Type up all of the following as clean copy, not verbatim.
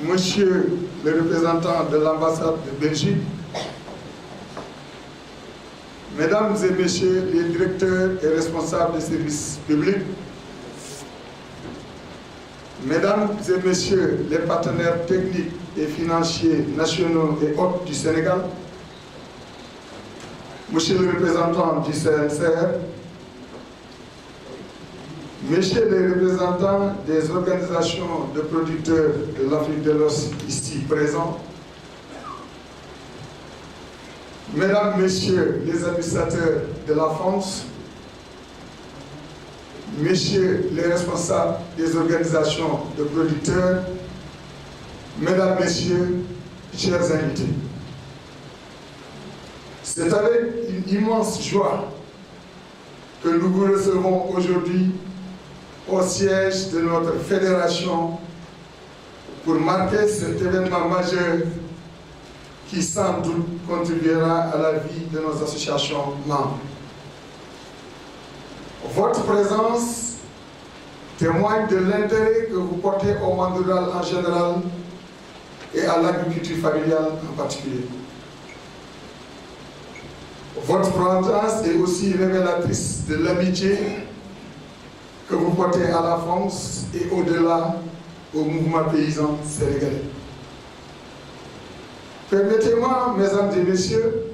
Monsieur le représentant de l'ambassade de Belgique, Mesdames et Messieurs les directeurs et responsables des services publics, Mesdames et Messieurs les partenaires techniques et financiers nationaux et autres du Sénégal, Monsieur le représentant du CNCR, Messieurs les représentants des organisations de producteurs de l'Afrique de l'Ouest ici présents, Mesdames, Messieurs les administrateurs de la France, Messieurs les responsables des organisations de producteurs, Mesdames, Messieurs, chers invités, c'est avec une immense joie que nous vous recevons aujourd'hui au siège de notre fédération pour marquer cet événement majeur qui sans doute contribuera à la vie de nos associations membres. Votre présence témoigne de l'intérêt que vous portez au monde rural en général et à l'agriculture familiale en particulier. Votre présence est aussi révélatrice de l'amitié que vous portez à la France et au-delà au mouvement paysan sénégalais. Permettez-moi, Mesdames et Messieurs,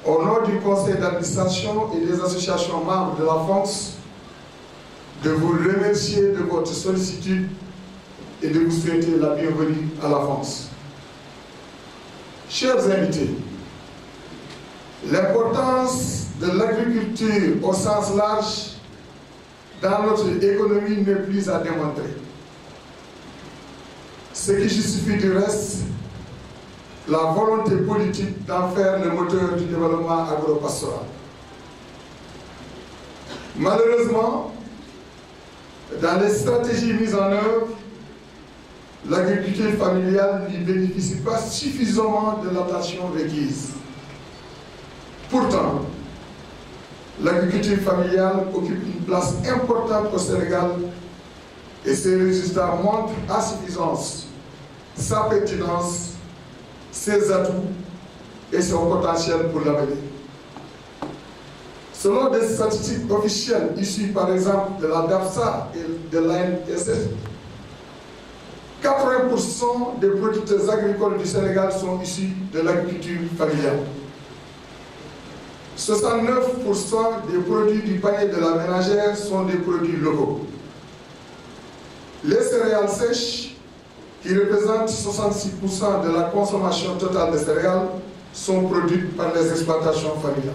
au nom du conseil d'administration et des associations membres de la France, de vous remercier de votre sollicitude et de vous souhaiter la bienvenue à la France. Chers invités, l'importance de l'agriculture au sens large dans notre économie n'est plus à démontrer. Ce qui justifie du reste la volonté politique d'en faire le moteur du développement agro-pastoral. Malheureusement, dans les stratégies mises en œuvre, l'agriculture familiale n'y bénéficie pas suffisamment de l'attention requise. Pourtant, l'agriculture familiale occupe une place importante au Sénégal et ses résultats montrent à suffisance sa pertinence, ses atouts et son potentiel pour l'avenir. Selon des statistiques officielles issues par exemple de la DAFSA et de l'ANSF, 80% des producteurs agricoles du Sénégal sont issus de l'agriculture familiale. 69% des produits du panier de la ménagère sont des produits locaux. Les céréales sèches, qui représentent 66% de la consommation totale de céréales, sont produites par les exploitations familiales.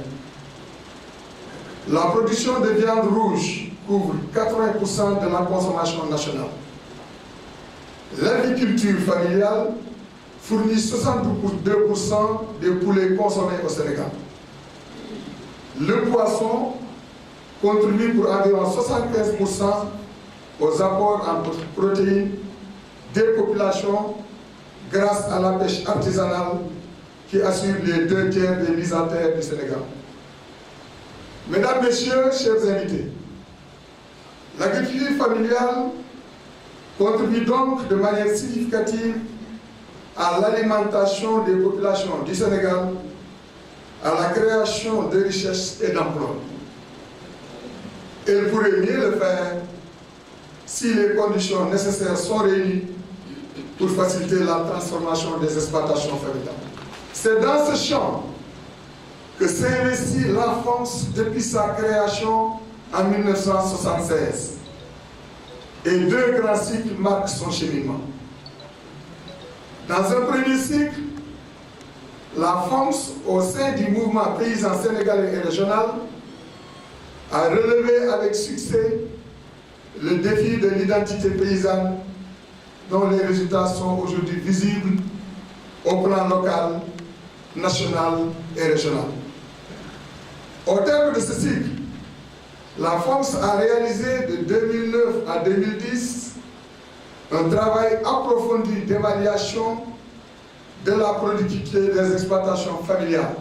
La production de viande rouge couvre 80% de la consommation nationale. L'agriculture familiale fournit 62% des poulets consommés au Sénégal. Le poisson contribue pour environ 75% aux apports en protéines des populations grâce à la pêche artisanale qui assure les 2 tiers des mises en terre du Sénégal. Mesdames, Messieurs, chers invités, l'agriculture familiale contribue donc de manière significative à l'alimentation des populations du Sénégal, à la création de richesses et d'emplois. Elle pourrait mieux le faire si les conditions nécessaires sont réunies pour faciliter la transformation des exploitations familiales. C'est dans ce champ que s'investit la France depuis sa création en 1976. Et 2 grands cycles marquent son cheminement. Dans un premier cycle, la France, au sein du mouvement paysan sénégalais et régional, a relevé avec succès le défi de l'identité paysanne dont les résultats sont aujourd'hui visibles au plan local, national et régional. Au terme de ce cycle, la France a réalisé de 2009 à 2010 un travail approfondi d'évaluation de la productivité des exploitations familiales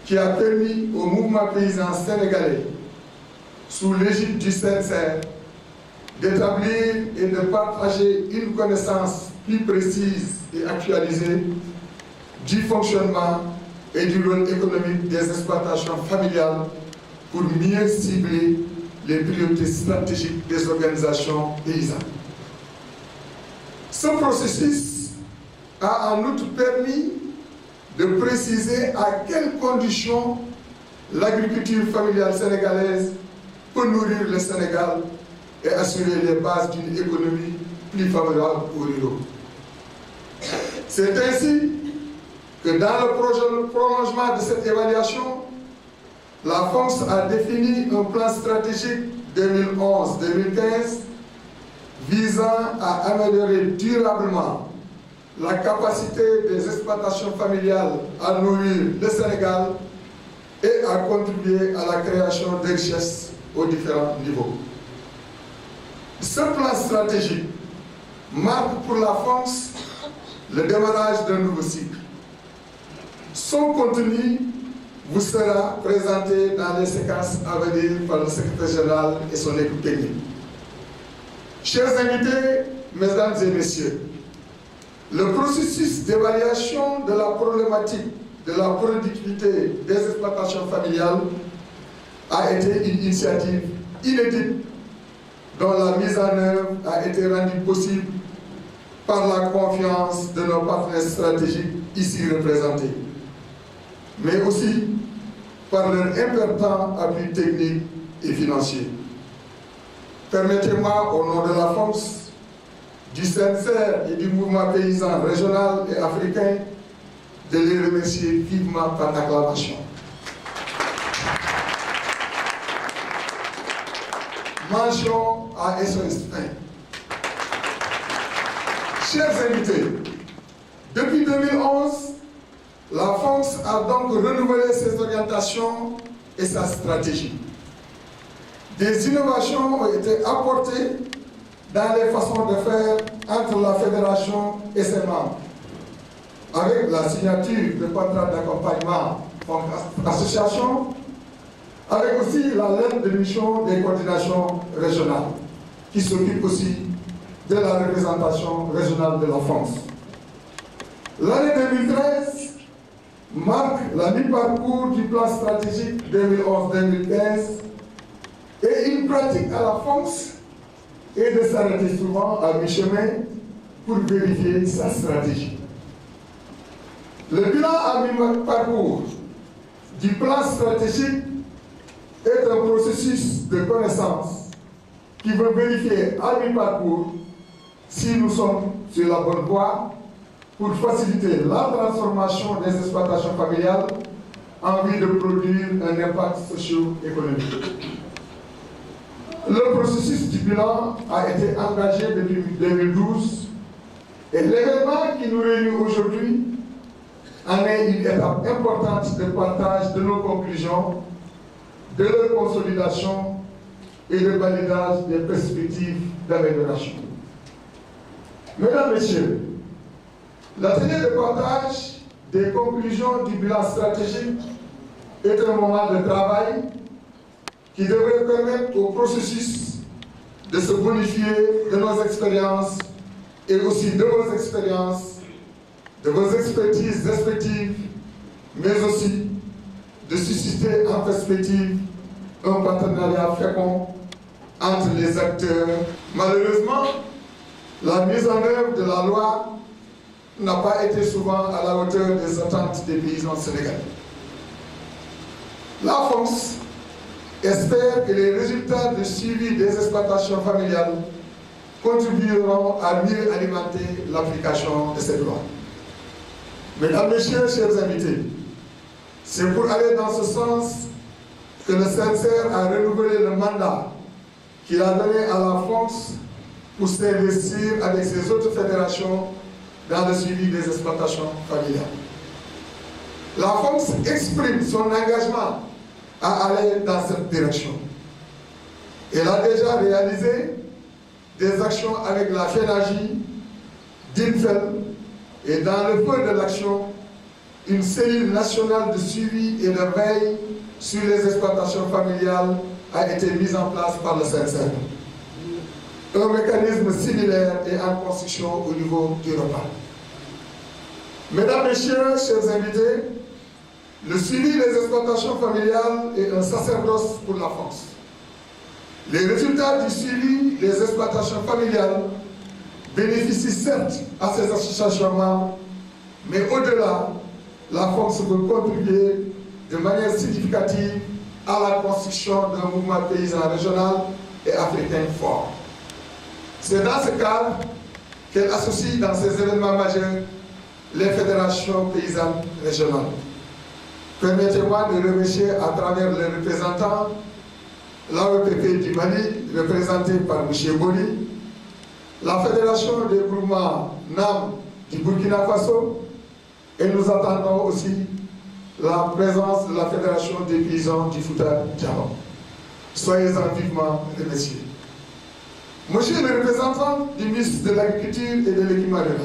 qui a permis au mouvement paysan sénégalais, sous l'égide du CNCR, d'établir et de partager une connaissance plus précise et actualisée du fonctionnement et du rôle économique des exploitations familiales pour mieux cibler les priorités stratégiques des organisations paysannes. Ce processus a en outre permis de préciser à quelles conditions l'agriculture familiale sénégalaise peut nourrir le Sénégal et assurer les bases d'une économie plus favorable aux ruraux. C'est ainsi que dans le prolongement de cette évaluation, la FONCS a défini un plan stratégique 2011-2015 visant à améliorer durablement la capacité des exploitations familiales à nourrir le Sénégal et à contribuer à la création de richesses aux différents niveaux. Ce plan stratégique marque pour la FONCS le démarrage d'un nouveau cycle. Son contenu vous sera présenté dans les séquences à venir par le secrétaire général et son équipe technique. Chers invités, mesdames et messieurs, le processus d'évaluation de la problématique de la productivité des exploitations familiales a été une initiative inédite dont la mise en œuvre a été rendue possible par la confiance de nos partenaires stratégiques ici représentés, mais aussi par leur important appui technique et financier. Permettez-moi, au nom de la FONCS, du CNCR et du mouvement paysan régional et africain, de les remercier vivement par acclamation. Mention à SOS 1. Chers invités, depuis 2011, la FONCS a donc renouvelé ses orientations et sa stratégie. Des innovations ont été apportées dans les façons de faire entre la Fédération et ses membres, avec la signature de contrats d'accompagnement association, avec aussi la lettre de mission des coordinations régionales, qui s'occupe aussi de la représentation régionale de la France. L'année 2013 marque la mi-parcours du plan stratégique 2011-2015 et une pratique à la FONCS est de s'arrêter souvent à mi-chemin pour vérifier sa stratégie. Le bilan à mi-parcours du plan stratégique est un processus de connaissance qui veut vérifier à mi-parcours si nous sommes sur la bonne voie pour faciliter la transformation des exploitations familiales en vue de produire un impact socio-économique. Le processus du bilan a été engagé depuis 2012 et l'événement qui nous réunit aujourd'hui en est une étape importante de partage de nos conclusions, de leur consolidation et de validage des perspectives d'amélioration. Mesdames, Messieurs, l'atelier de partage des conclusions du bilan stratégique est un moment de travail qui devrait permettre au processus de se bonifier de nos expériences et aussi de vos expériences, de vos expertises respectives, mais aussi de susciter en perspective un partenariat fécond entre les acteurs. Malheureusement, la mise en œuvre de la loi n'a pas été souvent à la hauteur des attentes des paysans sénégalais. La FONCS espère que les résultats de suivi des exploitations familiales contribueront à mieux alimenter l'application de cette loi. Mesdames, Messieurs, chers invités, c'est pour aller dans ce sens que le CNCR a renouvelé le mandat qu'il a donné à la FONCS pour s'investir avec ses autres fédérations dans le suivi des exploitations familiales. La FONCS exprime son engagement à aller dans cette direction. Elle a déjà réalisé des actions avec la FENAGI, DINFEL, et dans le feu de l'action, une cellule nationale de suivi et de veille sur les exploitations familiales a été mise en place par le CNCR. Un mécanisme similaire est en construction au niveau du repas. Mesdames, Messieurs, chers invités, le suivi des exploitations familiales est un sacerdoce pour la France. Les résultats du suivi des exploitations familiales bénéficient certes à ces associations membres, mais au-delà, la France peut contribuer de manière significative à la construction d'un mouvement paysan régional et africain fort. C'est dans ce cadre qu'elle associe dans ces événements majeurs les fédérations paysannes régionales. Permettez-moi de remercier à travers les représentants l'AEPP du Mali, représenté par M. Boli, la Fédération des groupements NAM du Burkina Faso, et nous attendons aussi la présence de la Fédération des paysans du Fouta Djallon. Soyez-en vivement remerciés. Monsieur le représentant du ministre de l'Agriculture et de l'Équipement rural,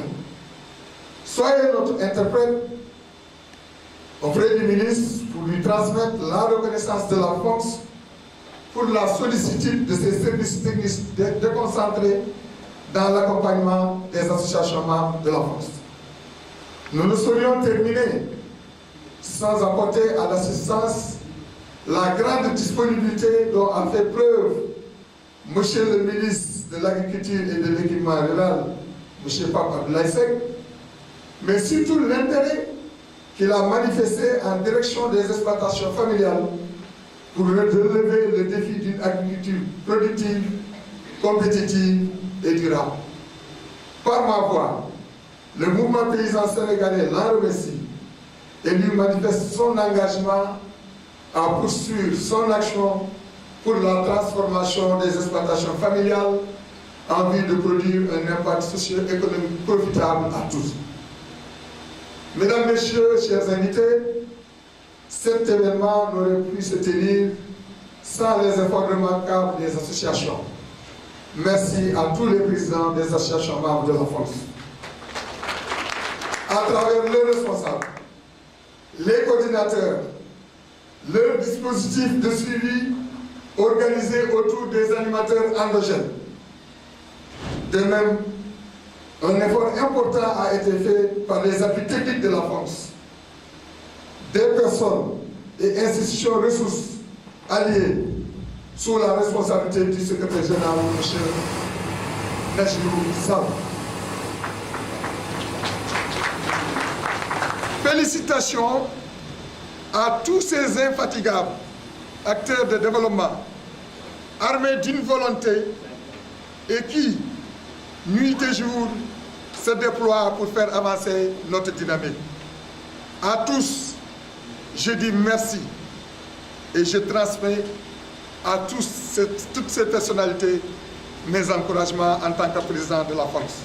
soyez notre interprète auprès du ministre pour lui transmettre la reconnaissance de la France pour la sollicitude de ses services techniques déconcentrés dans l'accompagnement des associations membres de la France. Nous ne saurions terminer sans apporter à l'assistance la grande disponibilité dont a fait preuve Monsieur le ministre de l'Agriculture et de l'Équipement rural, M. Pape Abdoulaye Seck, mais surtout l'intérêt qu'il a manifesté en direction des exploitations familiales pour relever le défi d'une agriculture productive, compétitive et durable. Par ma voix, le mouvement paysan sénégalais l'en remercie et lui manifeste son engagement à poursuivre son action pour la transformation des exploitations familiales en vue de produire un impact socio-économique profitable à tous. Mesdames, Messieurs, chers invités, cet événement n'aurait pu se tenir sans les efforts remarquables des associations. Merci à tous les présidents des associations membres de la France. À travers les responsables, les coordinateurs, leur dispositif de suivi organisé autour des animateurs endogènes. De même, un effort important a été fait par les appuis techniques de la France. Des personnes et institutions ressources alliées sous la responsabilité du secrétaire général, M. Najibou Sam. Félicitations à tous ces infatigables acteurs de développement, armés d'une volonté et qui, nuit et jour, se déploient pour faire avancer notre dynamique. À tous, je dis merci et je transmets à toutes ces personnalités mes encouragements en tant que président de la France.